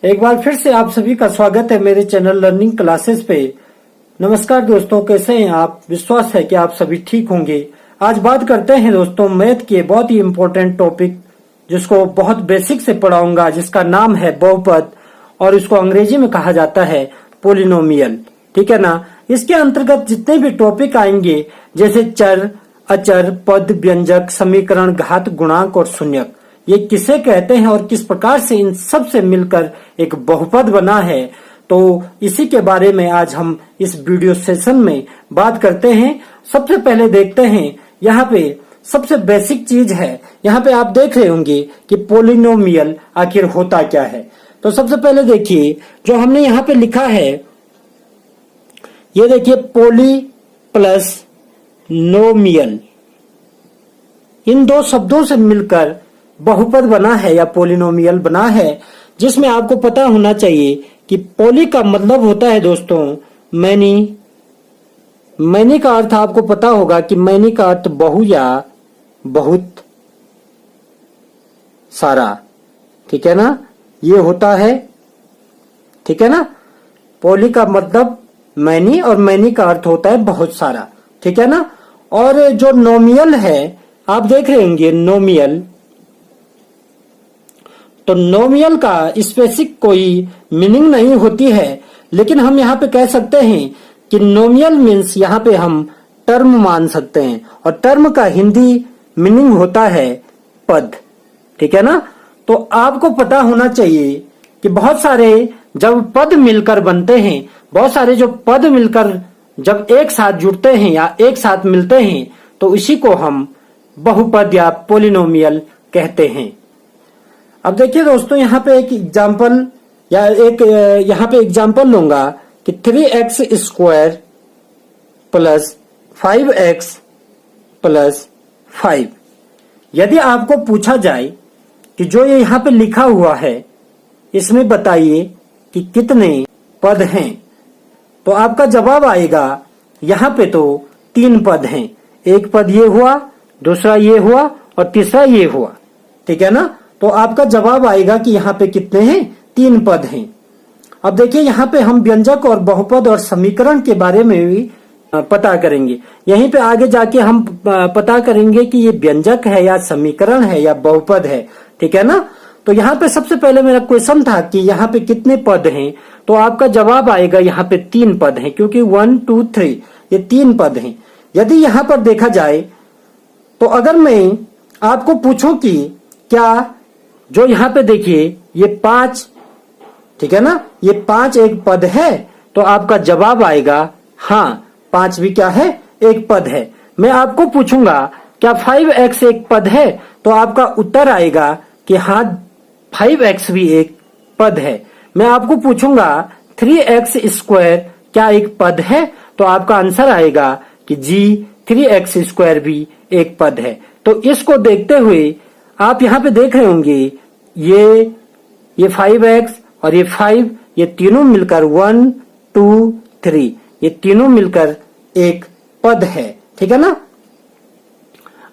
एक बार फिर से आप सभी का स्वागत है मेरे चैनल लर्निंग क्लासेस पे। नमस्कार दोस्तों, कैसे हैं आप? विश्वास है कि आप सभी ठीक होंगे। आज बात करते हैं दोस्तों मैथ के बहुत ही इम्पोर्टेंट टॉपिक, जिसको बहुत बेसिक से पढ़ाऊंगा, जिसका नाम है बहुपद और इसको अंग्रेजी में कहा जाता है पोलिनोमियल। ठीक है ना। इसके अंतर्गत जितने भी टॉपिक आएंगे जैसे चर, अचर, पद, व्यंजक, समीकरण, घात, गुणांक और शून्यक, ये किसे कहते हैं और किस प्रकार से इन सब से मिलकर एक बहुपद बना है, तो इसी के बारे में आज हम इस वीडियो सेशन में बात करते हैं। सबसे पहले देखते हैं, यहाँ पे सबसे बेसिक चीज है, यहाँ पे आप देख रहे होंगे कि पोलिनोमियल आखिर होता क्या है। तो सबसे पहले देखिए जो हमने यहाँ पे लिखा है, ये देखिए पोली प्लस नोमियल, इन दो शब्दों से मिलकर बहुपद बना है या पोलिनोमियल बना है, जिसमें आपको पता होना चाहिए कि पोली का मतलब होता है दोस्तों मैनी। मैनी का अर्थ आपको पता होगा कि मैनी का अर्थ बहु या बहुत सारा। ठीक है ना, ये होता है। ठीक है ना, पोली का मतलब मैनी और मैनी का अर्थ होता है बहुत सारा। ठीक है ना। और जो नोमियल है आप देख रहे होंगे नोमियल, तो नोमियल का स्पेसिफिक कोई मीनिंग नहीं होती है, लेकिन हम यहाँ पे कह सकते हैं कि नोमियल मीन्स यहाँ पे हम टर्म मान सकते हैं, और टर्म का हिंदी मीनिंग होता है पद। ठीक है ना। तो आपको पता होना चाहिए कि बहुत सारे जब पद मिलकर बनते हैं, बहुत सारे जो पद मिलकर जब एक साथ जुड़ते हैं या एक साथ मिलते हैं, तो इसी को हम बहुपद या पोलिनोमियल कहते हैं। अब देखिए दोस्तों, यहाँ पे एक एग्जाम्पल या एक यहाँ पे एग्जाम्पल लूंगा कि 3x square plus 5x plus 5। यदि आपको पूछा जाए कि जो ये यहाँ पे लिखा हुआ है इसमें बताइए कि कितने पद हैं, तो आपका जवाब आएगा यहाँ पे तो 3 पद हैं। एक पद ये हुआ, दूसरा ये हुआ और तीसरा ये हुआ। ठीक है ना। तो आपका जवाब आएगा कि यहाँ पे कितने हैं? 3 पद हैं। अब देखिए यहाँ पे हम व्यंजक और बहुपद और समीकरण के बारे में भी पता करेंगे। यहीं पे आगे जाके हम पता करेंगे कि ये व्यंजक है या समीकरण है या बहुपद है। ठीक है ना। तो यहाँ पे सबसे पहले मेरा क्वेश्चन था कि यहाँ पे कितने पद हैं, तो आपका जवाब आएगा यहाँ पे 3 पद हैं, क्योंकि 1 2 3 ये 3 पद हैं। यदि यहाँ पर देखा जाए तो अगर मैं आपको पूछूं कि क्या जो यहाँ पे देखिए ये 5, ठीक है ना, ये 5 एक पद है, तो आपका जवाब आएगा हाँ 5 भी क्या है? एक पद है। मैं आपको पूछूंगा क्या 5x एक पद है, तो आपका उत्तर आएगा कि हाँ 5x भी एक पद है। मैं आपको पूछूंगा 3x स्क्वायर क्या एक पद है, तो आपका आंसर आएगा कि जी 3x स्क्वायर भी एक पद है। तो इसको देखते हुए आप यहाँ पे देख रहे होंगे ये 5x और ये 5, ये तीनों मिलकर 1 2 3, ये तीनों मिलकर एक पद है। ठीक है ना।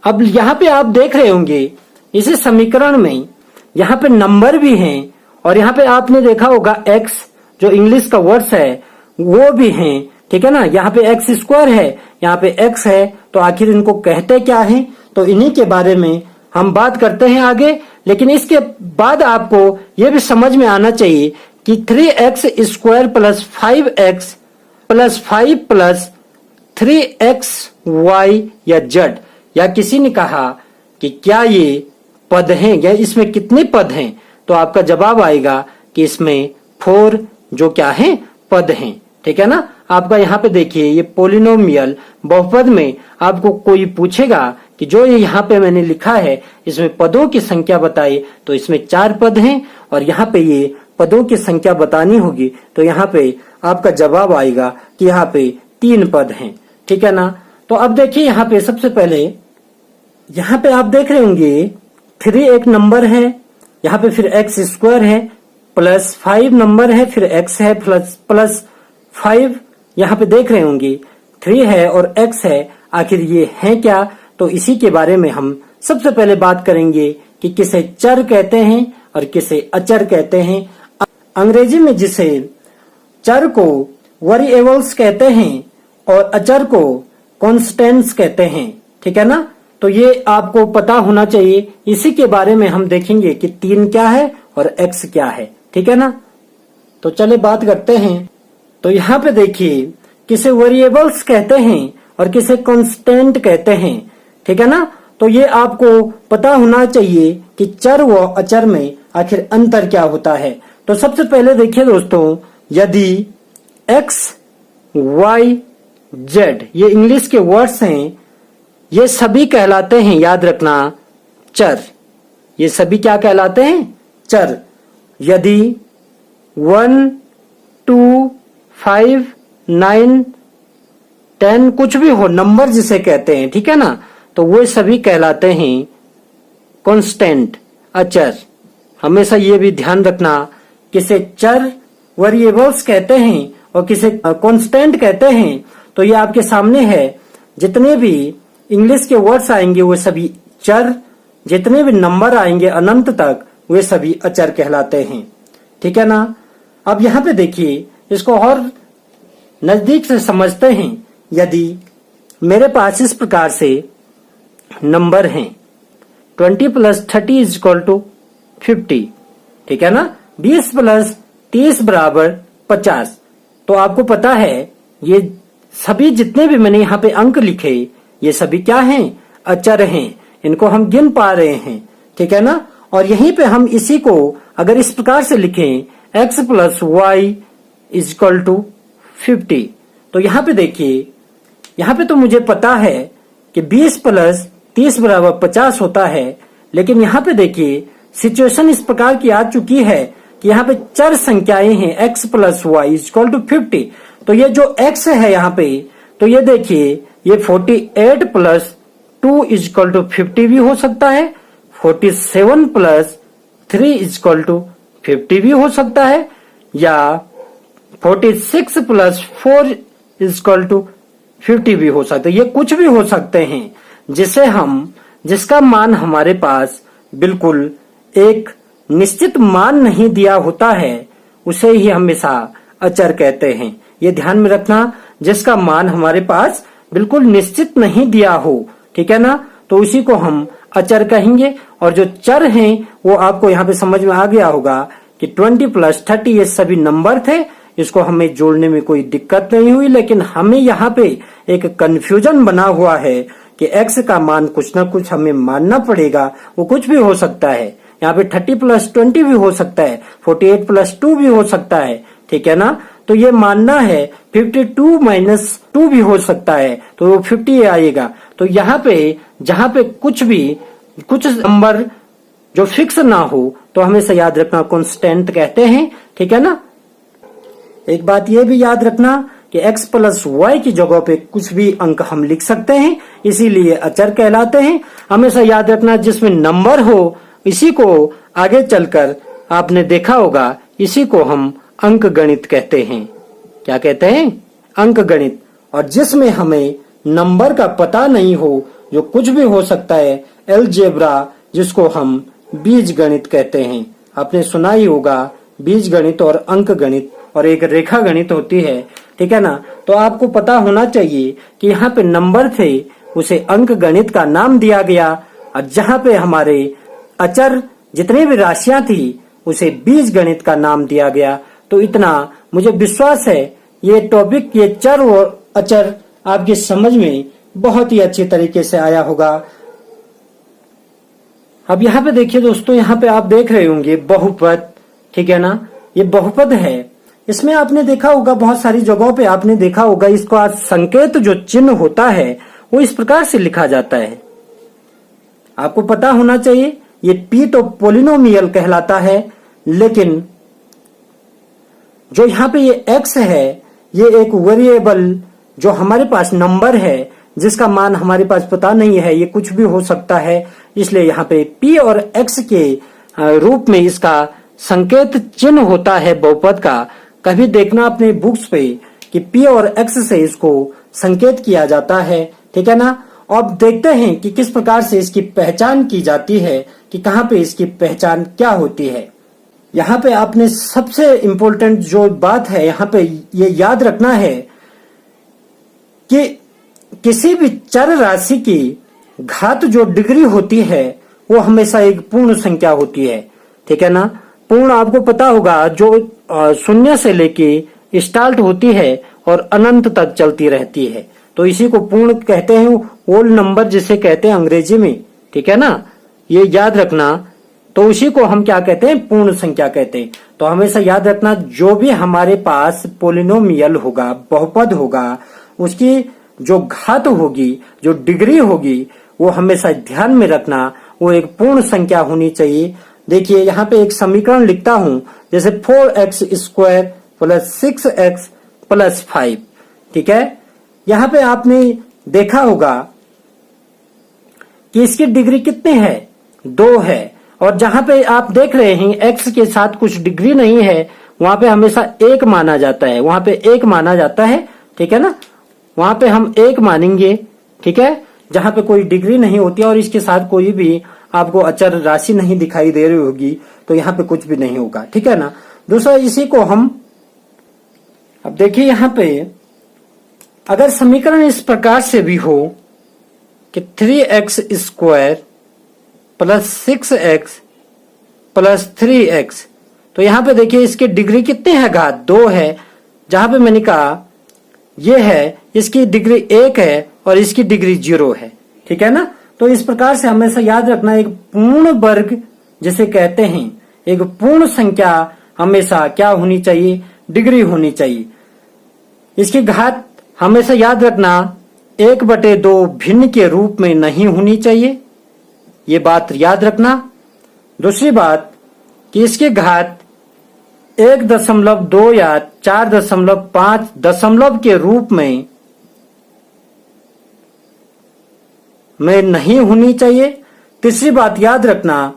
अब यहाँ पे आप देख रहे होंगे इसी समीकरण में यहाँ पे नंबर भी हैं, और यहाँ पे आपने देखा होगा x जो इंग्लिश का वर्ड्स है वो भी हैं। ठीक है ना। यहाँ पे x स्क्वायर है, यहाँ पे x है, तो आखिर इनको कहते क्या है, तो इन्हीं के बारे में हम बात करते हैं आगे। लेकिन इसके बाद आपको यह भी समझ में आना चाहिए कि 3x square plus 5x plus 5 plus 3xy या z, या किसी ने कहा कि क्या ये पद हैं या इसमें कितने पद हैं, तो आपका जवाब आएगा कि इसमें 4 जो क्या हैं? पद हैं। ठीक है ना। आपका यहाँ पे देखिए ये पोलिनोमियल बहुपद में आपको कोई पूछेगा कि जो ये यहाँ पे मैंने लिखा है इसमें पदों की संख्या बताइए, तो इसमें 4 पद हैं, और यहाँ पे ये पदों की संख्या बतानी होगी, तो यहाँ पे आपका जवाब आएगा कि यहाँ पे 3 पद हैं। ठीक है ना। तो अब देखिए यहाँ पे सबसे पहले यहाँ पे आप देख रहे होंगे 3 एक नंबर है, यहाँ पे फिर x स्क्वायर है, प्लस 5 नंबर है, फिर x है, प्लस 5 यहाँ पे देख रहे होंगे 3 है और x है। आखिर ये है क्या, तो इसी के बारे में हम सबसे पहले बात करेंगे कि किसे चर कहते हैं और किसे अचर कहते हैं। अंग्रेजी में जिसे चर को वेरिएबल्स कहते हैं और अचर को कॉन्स्टेंट्स कहते हैं, ठीक है ना। तो ये आपको पता होना चाहिए। इसी के बारे में हम देखेंगे कि 3 क्या है और x क्या है, ठीक है ना। तो चले बात करते हैं। तो यहाँ पे देखिए, किसे वेरिएबल्स कहते हैं और किसे कांस्टेंट कहते हैं, ठीक है ना। तो ये आपको पता होना चाहिए कि चर व अचर में आखिर अंतर क्या होता है। तो सबसे पहले देखिए दोस्तों, यदि x, y, z ये इंग्लिश के वर्ड्स हैं, ये सभी कहलाते हैं, याद रखना, चर। ये सभी क्या कहलाते हैं? चर। यदि 1, 2, 5, 9, 10 कुछ भी हो, नंबर जिसे कहते हैं, ठीक है ना, तो वो सभी कहलाते हैं कांस्टेंट, अचर। हमेशा ये भी ध्यान रखना, किसे चर वेरिएबल्स कहते हैं और किसे कांस्टेंट कहते हैं। तो ये आपके सामने है। जितने भी इंग्लिश के वर्ड्स आएंगे वो सभी चर, जितने भी नंबर आएंगे अनंत तक वे सभी अचर कहलाते हैं, ठीक है ना। अब यहाँ पे देखिए, इसको और नजदीक से समझते हैं। यदि मेरे पास इस प्रकार से नंबर हैं, 20 + 30 = 50, ठीक है ना। 20 + 30 = 50। तो आपको पता है ये सभी जितने भी मैंने यहाँ पे अंक लिखे, ये सभी क्या हैं? अचर हैं। इनको हम गिन पा रहे हैं, ठीक है ना। और यहीं पे हम इसी को अगर इस प्रकार से लिखें, x + y = 50, तो यहाँ पे देखिए, यहाँ पे तो मुझे पता है कि 20 + 30 = 50 होता है। लेकिन यहाँ पे देखिए, सिचुएशन इस प्रकार की आ चुकी है कि यहाँ पे चर संख्याएं हैं, x + y = 50। तो ये जो x है यहाँ पे, तो ये देखिए, ये 48 + 2 = 50 भी हो सकता है, 47 + 3 = 50 भी हो सकता है, या 46 + 4 = 50 भी हो सकता है। ये कुछ भी हो सकते हैं जिसका मान हमारे पास बिल्कुल एक निश्चित मान नहीं दिया होता है, उसे ही हमेशा अचर कहते हैं। ये ध्यान में रखना, जिसका मान हमारे पास बिल्कुल निश्चित नहीं दिया हो, ठीक है ना, तो उसी को हम अचर कहेंगे। और जो चर हैं वो आपको यहाँ पे समझ में आ गया होगा कि 20 + 30 ये सभी नंबर थे। इसको हमें जोड़ने में कोई दिक्कत नहीं हुई, लेकिन हमें यहाँ पे एक कंफ्यूजन बना हुआ है कि x का मान कुछ ना कुछ हमें मानना पड़ेगा। वो कुछ भी हो सकता है, यहाँ पे 30 + 20 भी हो सकता है, 48 + 2 भी हो सकता है, ठीक है ना। तो ये मानना है, 52 - 2 भी हो सकता है, तो वो 50 आएगा। तो यहाँ पे जहाँ पे कुछ नंबर जो फिक्स ना हो, तो हमेशा याद रखना कांस्टेंट कहते हैं, ठीक है ना। एक बात ये भी याद रखना कि x + y की जगह पे कुछ भी अंक हम लिख सकते हैं, इसीलिए अचर कहलाते हैं। हमेशा याद रखना, जिसमें नंबर हो इसी को आगे चलकर आपने देखा होगा, इसी को हम अंक गणित कहते हैं। क्या कहते हैं? अंक गणित। और जिसमें हमें नंबर का पता नहीं हो, जो कुछ भी हो सकता है, अलजेब्रा, जिसको हम बीज गणित कहते हैं। आपने सुना ही होगा, बीज गणित और अंक गणित और एक रेखा गणित होती है, ठीक है ना। तो आपको पता होना चाहिए कि यहाँ पे नंबर थे, उसे अंक गणित का नाम दिया गया, और जहाँ पे हमारे अचर जितने भी राशियां थी उसे बीज गणित का नाम दिया गया। तो इतना मुझे विश्वास है, ये टॉपिक, ये चर और अचर आपकी समझ में बहुत ही अच्छे तरीके से आया होगा। अब यहाँ पे देखिए दोस्तों, यहाँ पे आप देख रहे होंगे बहुपद, ठीक है ना। ये बहुपद है, इसमें आपने देखा होगा, बहुत सारी जगहों पे आपने देखा होगा, इसको आज संकेत जो चिन्ह होता है वो इस प्रकार से लिखा जाता है। आपको पता होना चाहिए, ये p तो पोलिनोमियल कहलाता है, लेकिन जो यहाँ पे ये x है, ये एक वेरिएबल जो हमारे पास नंबर है, जिसका मान हमारे पास पता नहीं है, ये कुछ भी हो सकता है। इसलिए यहाँ पे p और x के रूप में इसका संकेत चिन्ह होता है बहुपद का। कभी देखना अपने बुक्स पे कि p और x से इसको संकेत किया जाता है, ठीक है ना। अब देखते हैं कि किस प्रकार से इसकी पहचान की जाती है, कि कहाँ पे इसकी पहचान क्या होती है। यहाँ पे आपने सबसे इंपॉर्टेंट जो बात है यहाँ पे ये याद रखना है कि किसी भी चर राशि की घात जो डिग्री होती है वो हमेशा एक पूर्ण संख्या होती है, ठीक है ना। पूर्ण आपको पता होगा जो शून्य से लेके स्टार्ट होती है और अनंत तक चलती रहती है, तो इसी को पूर्ण कहते हैं, होल नंबर जिसे कहते हैं अंग्रेजी में, ठीक है ना। ये याद रखना, तो उसी को हम क्या कहते हैं, पूर्ण संख्या कहते हैं। तो हमेशा याद रखना जो भी हमारे पास पोलिनोमियल होगा, बहुपद होगा, उसकी जो घात होगी, जो डिग्री होगी, वो हमेशा ध्यान में रखना, वो एक पूर्ण संख्या होनी चाहिए। देखिए यहाँ पे एक समीकरण लिखता हूं, जैसे 4x square plus 6x plus 5, ठीक है। यहाँ पे आपने देखा होगा कि इसकी डिग्री कितनी है, 2 है, और जहां पे आप देख रहे हैं x के साथ कुछ डिग्री नहीं है, वहां पे हमेशा 1 माना जाता है, वहां पे 1 माना जाता है, ठीक है ना। वहां पे हम 1 मानेंगे, ठीक है, जहां पे कोई डिग्री नहीं होती और इसके साथ कोई भी आपको अचर राशि नहीं दिखाई दे रही होगी, तो यहाँ पे कुछ भी नहीं होगा, ठीक है ना। दूसरा, इसी को हम अब देखिए यहाँ पे अगर समीकरण इस प्रकार से भी हो कि 3x square plus 6x plus 3x, तो यहाँ पे देखिए इसकी डिग्री कितनी है, घात 2 है। जहां पे मैंने कहा ये है, इसकी डिग्री 1 है और इसकी डिग्री 0 है, ठीक है ना। तो इस प्रकार से हमेशा याद रखना, एक पूर्ण वर्ग जिसे कहते हैं, एक पूर्ण संख्या हमेशा क्या होनी चाहिए, डिग्री होनी चाहिए। इसकी घात हमेशा याद रखना 1/2 भिन्न के रूप में नहीं होनी चाहिए, ये बात याद रखना। दूसरी बात कि इसकी घात 1.2 या 4.5 दशमलव के रूप में नहीं होनी चाहिए। तीसरी बात याद रखना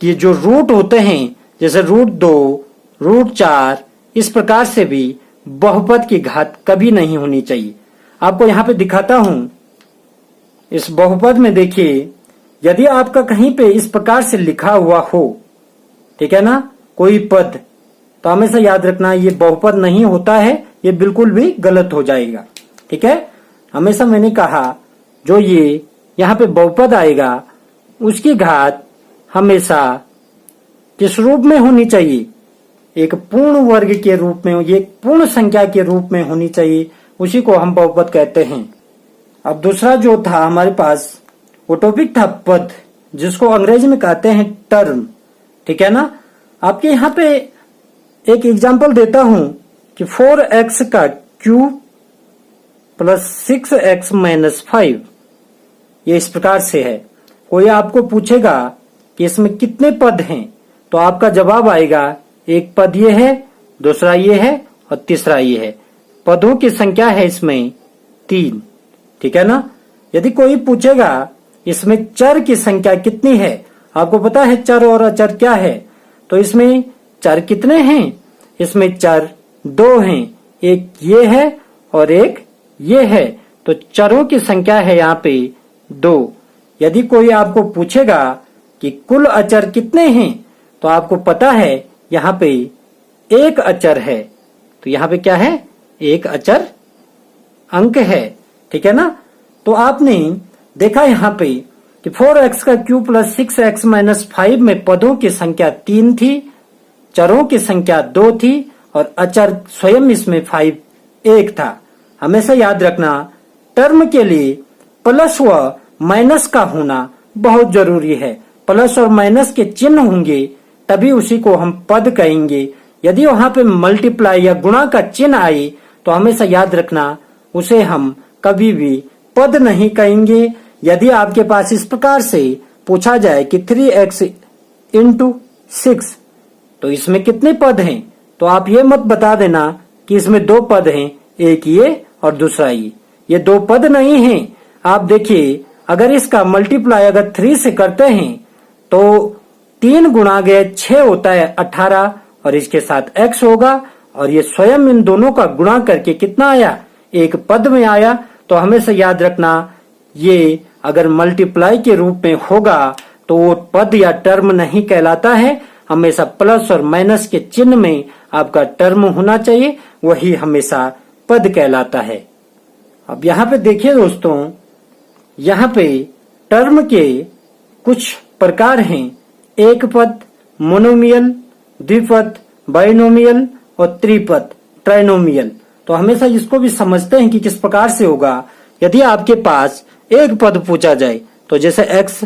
कि जो रूट होते हैं, जैसे √2, √4, इस प्रकार से भी बहुपद की घात कभी नहीं होनी चाहिए। आपको यहाँ पे दिखाता हूं, इस बहुपद में देखिए, यदि आपका कहीं पे इस प्रकार से लिखा हुआ हो, ठीक है ना, कोई पद, तो हमेशा याद रखना ये बहुपद नहीं होता है, ये बिल्कुल भी गलत हो जाएगा, ठीक है। हमेशा मैंने कहा जो ये यहाँ पे बहुपद आएगा उसकी घात हमेशा किस रूप में होनी चाहिए, एक पूर्ण वर्ग के रूप में, ये पूर्ण संख्या के रूप में होनी चाहिए, उसी को हम बहुपद कहते हैं। अब दूसरा जो था हमारे पास, वो टॉपिक था पद, जिसको अंग्रेजी में कहते हैं टर्म, ठीक है ना। आपके यहाँ पे एक एग्जांपल देता हूं कि 4x का क्यूब प्लस 6x माइनस 5, ये इस प्रकार से है। कोई आपको पूछेगा कि इसमें कितने पद हैं, तो आपका जवाब आएगा एक पद ये है, दूसरा ये है और तीसरा ये है। पदों की संख्या है इसमें 3, ठीक है ना। यदि कोई पूछेगा इसमें चर की संख्या कितनी है, आपको पता है चर और अचर क्या है, तो इसमें चर कितने हैं, इसमें चर 2 हैं, एक ये है और एक ये है, तो चरों की संख्या है यहाँ पे 2। यदि कोई आपको पूछेगा कि कुल अचर कितने हैं, तो आपको पता है यहाँ पे एक अचर है, तो यहाँ पे क्या है, एक अचर अंक है, ठीक है ना। तो आपने देखा यहाँ पे कि 4x का क्यूब प्लस 6x माइनस 5 में पदों की संख्या 3 थी, चरों की संख्या 2 थी और अचर स्वयं इसमें 1 था। हमेशा याद रखना टर्म के लिए प्लस व माइनस का होना बहुत जरूरी है। प्लस और माइनस के चिन्ह होंगे तभी उसी को हम पद कहेंगे। यदि वहां पे मल्टीप्लाई या गुणा का चिन्ह आए तो हमेशा याद रखना उसे हम कभी भी पद नहीं कहेंगे। यदि आपके पास इस प्रकार से पूछा जाए कि 3x इंटू 6 तो इसमें कितने पद हैं, तो आप ये मत बता देना कि इसमें 2 पद हैं, एक ये और दूसरा ये 2 पद नहीं हैं। आप देखिए अगर इसका मल्टीप्लाई अगर 3 से करते हैं तो 3 गुणा गए 6 होता है 18 और इसके साथ x होगा और ये स्वयं इन दोनों का गुणा करके कितना आया, एक पद में आया। तो हमेशा याद रखना ये अगर मल्टीप्लाई के रूप में होगा तो वो पद या टर्म नहीं कहलाता है, हमेशा प्लस और माइनस के चिन्ह में आपका टर्म होना चाहिए, वही हमेशा पद कहलाता है। अब यहाँ पे देखिए दोस्तों, यहाँ पे टर्म के कुछ प्रकार हैं, एक पद, मोनोमियल, द्विपद, बाइनोमियल और त्रिपद, ट्राइनोमियल। तो हमेशा इसको भी समझते हैं कि किस प्रकार से होगा। यदि आपके पास एक पद पूछा जाए, तो जैसे x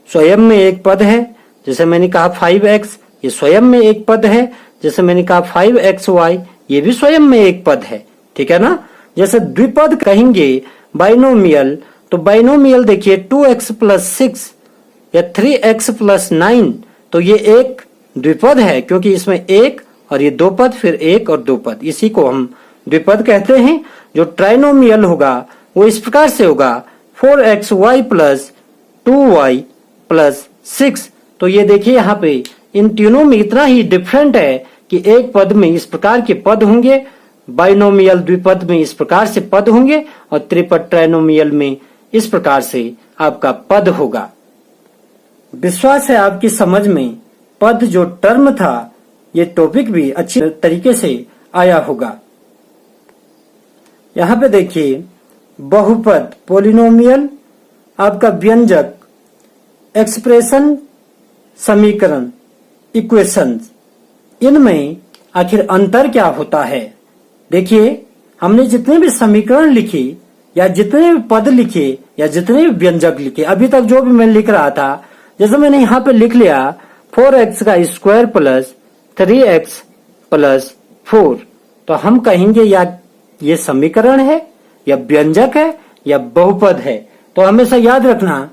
स्वयं में एक पद है, जैसे मैंने कहा 5x ये स्वयं में एक पद है, जैसे मैंने कहा 5xy ये भी स्वयं में एक पद है, ठीक है ना। जैसे द्विपद कहेंगे बाइनोमियल, तो बाइनोमियल देखिए 2x प्लस 6 या 3x प्लस 9, तो ये एक द्विपद है क्योंकि इसमें एक और ये दो पद, फिर एक और दो पद, इसी को हम द्विपद कहते हैं। जो ट्राइनोमियल होगा वो इस प्रकार से होगा 4xy प्लस 2y प्लस 6। तो ये देखिए यहाँ पे इन तीनों में इतना ही डिफरेंट है कि एक पद में इस प्रकार के पद होंगे, बाइनोमियल द्विपद में इस प्रकार से पद होंगे और त्रिपद ट्राइनोमियल में इस प्रकार से आपका पद होगा। विश्वास है आपकी समझ में पद जो टर्म था ये टॉपिक भी अच्छी तरीके से आया होगा। यहाँ पे देखिए बहुपद, पोलिनोमियल, आपका व्यंजक, एक्सप्रेशन, समीकरण, इक्वेशंस, इनमें आखिर अंतर क्या होता है। देखिए हमने जितने भी समीकरण लिखे या जितने भी पद लिखे या जितने भी व्यंजक लिखे, अभी तक जो भी मैं लिख रहा था, जैसे मैंने यहाँ पे लिख लिया 4x का स्क्वायर प्लस 3x प्लस 4, तो हम कहेंगे या ये समीकरण है या व्यंजक है या बहुपद है। तो हमेशा याद रखना,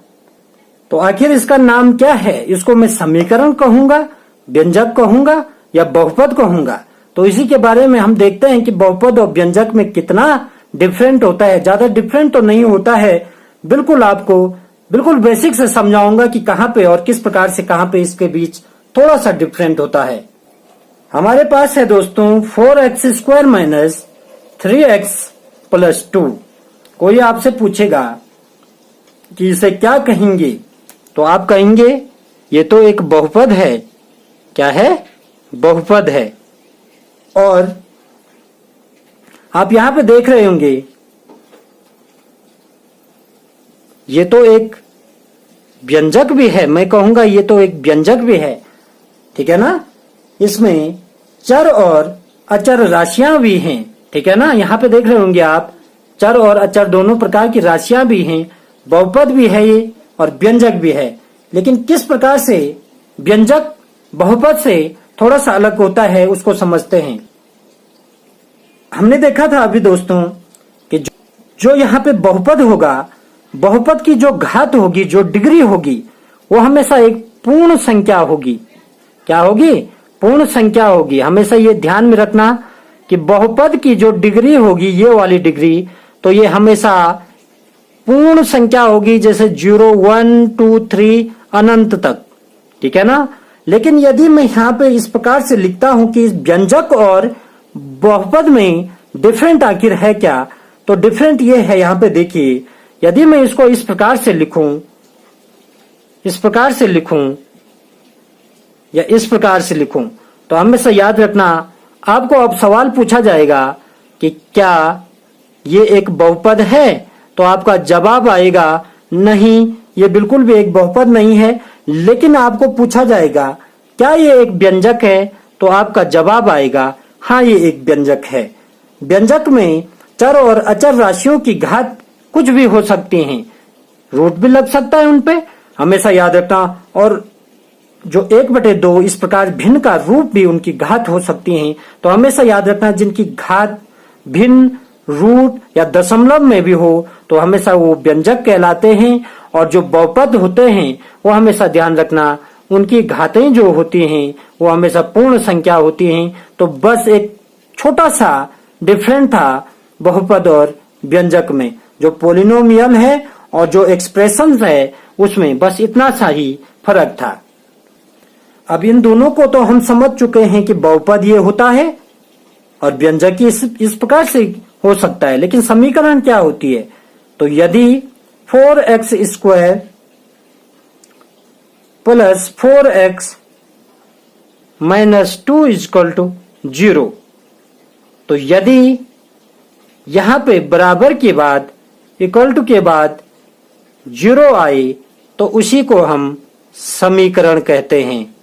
तो आखिर इसका नाम क्या है, इसको मैं समीकरण कहूंगा, व्यंजक कहूंगा या बहुपद कहूंगा। तो इसी के बारे में हम देखते हैं कि बहुपद और व्यंजक में कितना डिफरेंट होता है। ज्यादा डिफरेंट तो नहीं होता है, बिल्कुल आपको बिल्कुल बेसिक से समझाऊंगा कि कहाँ पे और किस प्रकार से कहाँ पे इसके बीच थोड़ा सा डिफरेंट होता है। हमारे पास है दोस्तों 4x square minus 3x plus 2। कोई आपसे पूछेगा कि इसे क्या कहेंगे, तो आप कहेंगे ये तो एक बहुपद है। क्या है? बहुपद है। और आप यहां पे देख रहे होंगे ये तो एक व्यंजक भी है, मैं कहूंगा ये तो एक व्यंजक भी है, ठीक है ना। इसमें चर और अचर राशियां भी हैं, ठीक है ना। यहाँ पे देख रहे होंगे आप, चर और अचर दोनों प्रकार की राशियां भी हैं, बहुपद भी है ये और व्यंजक भी है। लेकिन किस प्रकार से व्यंजक बहुपद से थोड़ा सा अलग होता है उसको समझते हैं। हमने देखा था अभी दोस्तों कि जो यहाँ पे बहुपद होगा, बहुपद की जो घात होगी, जो डिग्री होगी, वो हमेशा एक पूर्ण संख्या होगी। क्या होगी? पूर्ण संख्या होगी। हमेशा ये ध्यान में रखना कि बहुपद की जो डिग्री होगी, ये वाली डिग्री, तो ये हमेशा पूर्ण संख्या होगी, जैसे 0, 1, 2, 3 अनंत तक, ठीक है ना। लेकिन यदि मैं यहाँ पे इस प्रकार से लिखता हूं कि व्यंजक और बहुपद में डिफरेंट आखिर है क्या, तो डिफरेंट ये है। यहाँ पे देखिए, यदि मैं इसको इस प्रकार से लिखूं, इस प्रकार से लिखूं या इस प्रकार से लिखूं, तो हमेशा याद रखना, आपको अब सवाल पूछा जाएगा कि क्या ये एक बहुपद है, तो आपका जवाब आएगा नहीं, ये बिल्कुल भी एक बहुपद नहीं है। लेकिन आपको पूछा जाएगा क्या ये एक व्यंजक है, तो आपका जवाब आएगा हाँ ये एक व्यंजक है। व्यंजक में चर और अचर राशियों की घात कुछ भी हो सकती हैं, रूट भी लग सकता है उनपे, हमेशा याद रखना। और जो 1/2 इस प्रकार भिन्न का रूप भी उनकी घात हो सकती हैं, तो हमेशा याद रखना जिनकी घात भिन्न, रूट या दशमलव में भी हो, तो हमेशा वो व्यंजक कहलाते हैं। और जो बहुपद होते हैं वो हमेशा ध्यान रखना उनकी घातें जो होती हैं वो हमेशा पूर्ण संख्या होती हैं। तो बस एक छोटा सा डिफरेंट था बहुपद और व्यंजक में, जो पोलिनोमियल है और जो एक्सप्रेशंस है उसमें बस इतना सा ही फर्क था। अब इन दोनों को तो हम समझ चुके हैं कि बहुपद ये होता है और व्यंजक इस प्रकार से हो सकता है। लेकिन समीकरण क्या होती है? तो यदि 4x square plus 4x -2 equal to 0। तो यदि यहाँ पे बराबर के बाद इक्वल टू के बाद 0 आए तो उसी को हम समीकरण कहते हैं,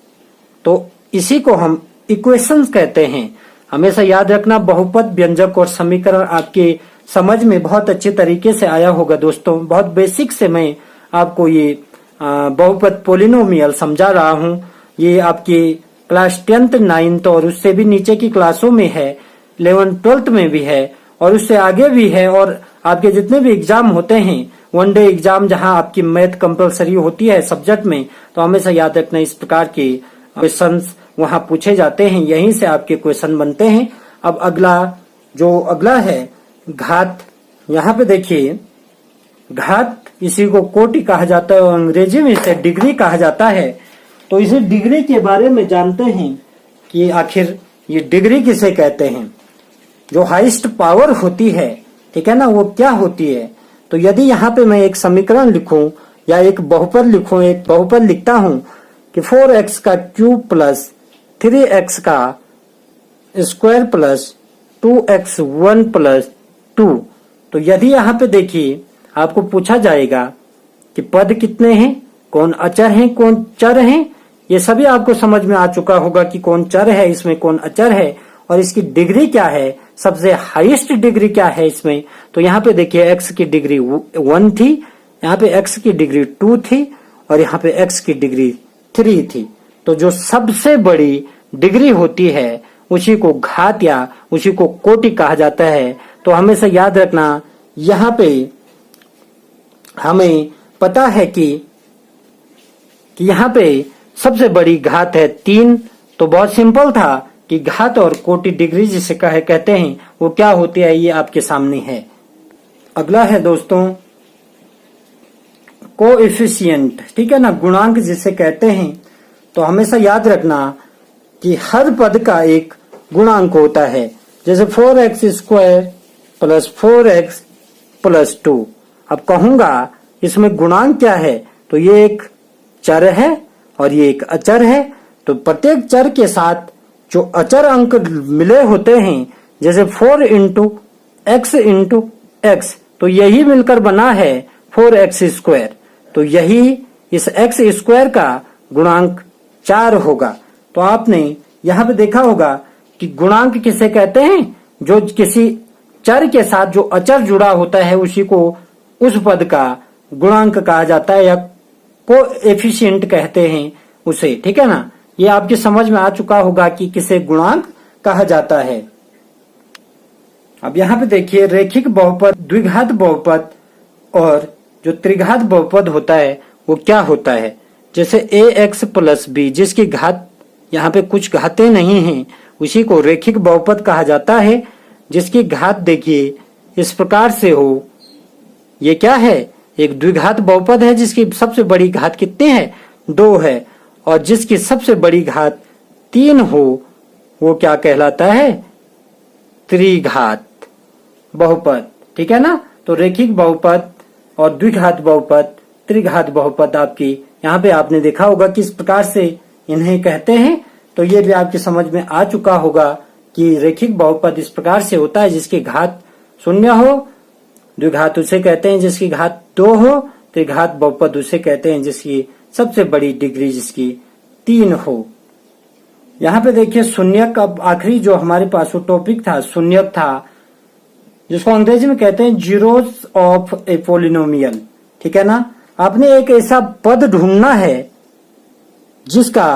तो इसी को हम इक्वेशंस कहते हैं। हमेशा याद रखना, बहुपद, व्यंजक और समीकरण आपके समझ में बहुत अच्छे तरीके से आया होगा दोस्तों। बहुत बेसिक से मैं आपको ये बहुपद पोलिनोमियल समझा रहा हूँ। ये आपके क्लास 10th 9th और उससे भी नीचे की क्लासों में है, 11th 12th में भी है और उससे आगे भी है। और आपके जितने भी एग्जाम होते हैं, वन डे एग्जाम जहां आपकी मैथ कंपलसरी होती है सब्जेक्ट में, तो हमेशा याद रखना इस प्रकार के क्वेश्चंस वहां पूछे जाते हैं, यहीं से आपके क्वेश्चन बनते हैं। अब अगला है घात। यहाँ पे देखिए, घात इसी को कोटि कहा जाता है और अंग्रेजी में इसे डिग्री कहा जाता है। तो इसी डिग्री के बारे में जानते हैं कि आखिर ये डिग्री किसे कहते हैं। जो हाईएस्ट पावर होती है, ठीक है ना, वो क्या होती है। तो यदि यहाँ पे मैं एक समीकरण लिखूं या एक बहुपद लिखूं, एक बहुपद लिखता हूं कि 4x का क्यूब प्लस 3x का स्क्वायर प्लस 2x1 प्लस 2। तो यदि यहाँ पे देखिए आपको पूछा जाएगा कि पद कितने हैं, कौन अचर हैं, कौन चर हैं, ये सभी आपको समझ में आ चुका होगा कि कौन चर है इसमें, कौन अचर है और इसकी डिग्री क्या है, सबसे हाईएस्ट डिग्री क्या है इसमें। तो यहाँ पे देखिए x की डिग्री 1 थी, यहाँ पे x की डिग्री 2 थी और यहाँ पे x की डिग्री 3 थी। तो जो सबसे बड़ी डिग्री होती है उसी को घात या उसी को कोटि कहा जाता है। तो हमेशा याद रखना, यहाँ पे हमें पता है कि यहाँ पे सबसे बड़ी घात है 3। तो बहुत सिंपल था कि घात और कोटि डिग्री जिसे कहते हैं वो क्या होती है, ये आपके सामने है। अगला है दोस्तों कोएफिशिएंट, ठीक है ना, गुणांक जिसे कहते हैं। तो हमेशा याद रखना कि हर पद का एक गुणांक होता है। जैसे 4x square plus 4x plus 2। अब कहूंगा इसमें गुणांक क्या है, तो ये एक चर है और ये एक अचर है। तो प्रत्येक चर के साथ जो अचर अंक मिले होते हैं, जैसे 4 इंटू x, तो यही मिलकर बना है 4x स्क्वायर। तो यही इस x स्क्वायर का गुणांक 4 होगा। तो आपने यहाँ पे देखा होगा कि गुणांक किसे कहते हैं, जो किसी चर के साथ जो अचर जुड़ा होता है उसी को उस पद का गुणांक कहा जाता है या कोएफिशिएंट कहते हैं उसे, ठीक है ना। ये आपकी समझ में आ चुका होगा कि किसे गुणांक कहा जाता है। अब यहाँ पे देखिए, रेखिक बहुपद, द्विघात बहुपद और जो त्रिघात बहुपद होता है वो क्या होता है। जैसे ax प्लस b, जिसकी घात यहाँ पे कुछ घातें नहीं हैं, उसी को रेखिक बहुपद कहा जाता है। जिसकी घात देखिए इस प्रकार से हो, ये क्या है, एक द्विघात बहुपद है जिसकी सबसे बड़ी घात कितनी है, 2 है। और जिसकी सबसे बड़ी घात 3 हो वो क्या कहलाता है, त्रिघात बहुपद, ठीक है ना। तो रेखिक बहुपद और द्विघात बहुपद, त्रिघात बहुपद आपकी यहाँ पे आपने देखा होगा किस प्रकार से इन्हें कहते हैं। तो ये भी आपकी समझ में आ चुका होगा कि रेखिक बहुपद इस प्रकार से होता है जिसकी घात 0 हो, द्विघात उसे कहते हैं जिसकी घात 2 हो, त्रिघात बहुपद उसे कहते हैं जिसकी सबसे बड़ी डिग्री जिसकी 3 हो। यहाँ पे देखिए शून्यक का आखिरी जो हमारे पास वो टॉपिक था, शून्यक था, जिसको अंग्रेजी में कहते हैं जीरोस ऑफ ए पोलिनोमियल, ठीक है ना। आपने एक ऐसा पद ढूंढना है जिसका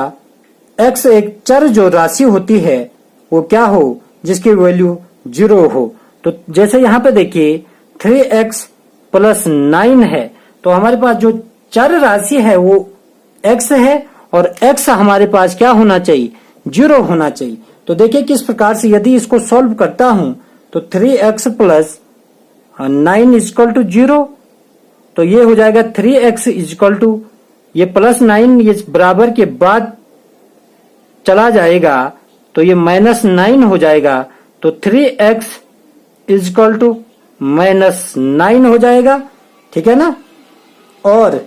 x एक चर जो राशि होती है वो क्या हो, जिसकी वैल्यू 0 हो। तो जैसे यहाँ पे देखिए 3x प्लस 9 है, तो हमारे पास जो चर राशि है वो x है और x हमारे पास क्या होना चाहिए, 0 होना चाहिए। तो देखिए किस प्रकार से यदि इसको सॉल्व करता हूं तो 3x प्लस 9 इक्वल टू 0, तो ये हो जाएगा 3x इक्वल टू, ये प्लस 9 ये बराबर के बाद चला जाएगा तो ये -9 हो जाएगा। तो 3x इक्वल टू -9 हो जाएगा, ठीक है ना। और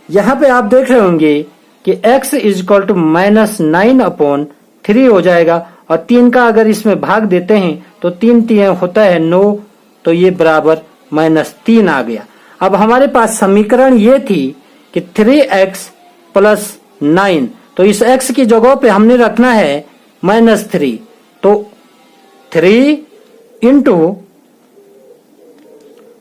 यहाँ पे आप देख रहे होंगे कि x इक्वल टू -9 अपॉन 3 हो जाएगा, और 3 का अगर इसमें भाग देते हैं तो 3 3 होता है 9, तो ये बराबर -3 आ गया। अब हमारे पास समीकरण ये थी कि 3x + 9, तो इस x की जगह पे हमने रखना है -3, तो 3 ×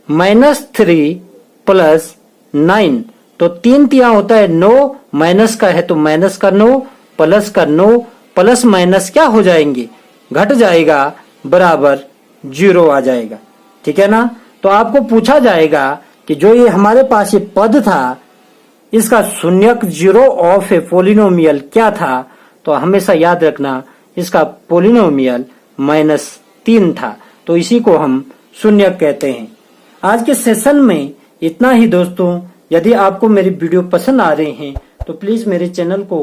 -3 + 9, तो 3 3 होता है 9, माइनस का है तो माइनस का 9, प्लस का 9, प्लस माइनस क्या हो जाएंगे, घट जाएगा, बराबर 0 आ जाएगा। ठीक है ना। तो आपको पूछा जाएगा कि जो ये हमारे पास ये पद था, इसका शून्यक जीरो ऑफ ए पोलिनोमियल क्या था, तो हमेशा याद रखना इसका पोलिनोमियल -3 था, तो इसी को हम शून्यक कहते हैं। आज के सेशन में इतना ही दोस्तों। यदि आपको मेरी वीडियो पसंद आ रहे हैं तो प्लीज मेरे चैनल को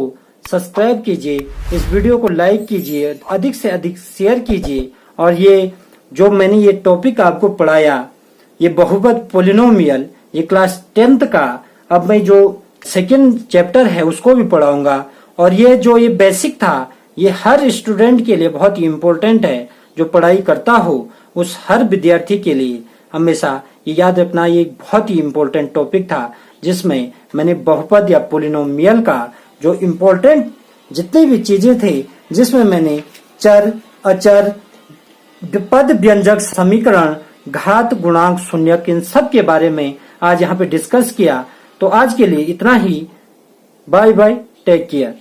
सब्सक्राइब कीजिए, इस वीडियो को लाइक कीजिए, अधिक से अधिक शेयर कीजिए, और ये जो मैंने ये टॉपिक आपको पढ़ाया, ये बहुपद पोलिनोमियल, ये क्लास 10th का, अब मैं जो सेकेंड चैप्टर है उसको भी पढ़ाऊंगा, और ये जो ये बेसिक था ये हर स्टूडेंट के लिए बहुत ही इम्पोर्टेंट है। जो पढ़ाई करता हो उस हर विद्यार्थी के लिए हमेशा ये याद रखना, ये बहुत ही इम्पोर्टेंट टॉपिक था, जिसमें मैंने बहुपद या पोलिनोमियल का जो इम्पोर्टेंट जितनी भी चीजें थे, जिसमें मैंने चर, अचर, पद, व्यंजक, समीकरण, घात, गुणांक, शून्यक, इन सब के बारे में आज यहाँ पे डिस्कस किया। तो आज के लिए इतना ही। Bye bye, take care.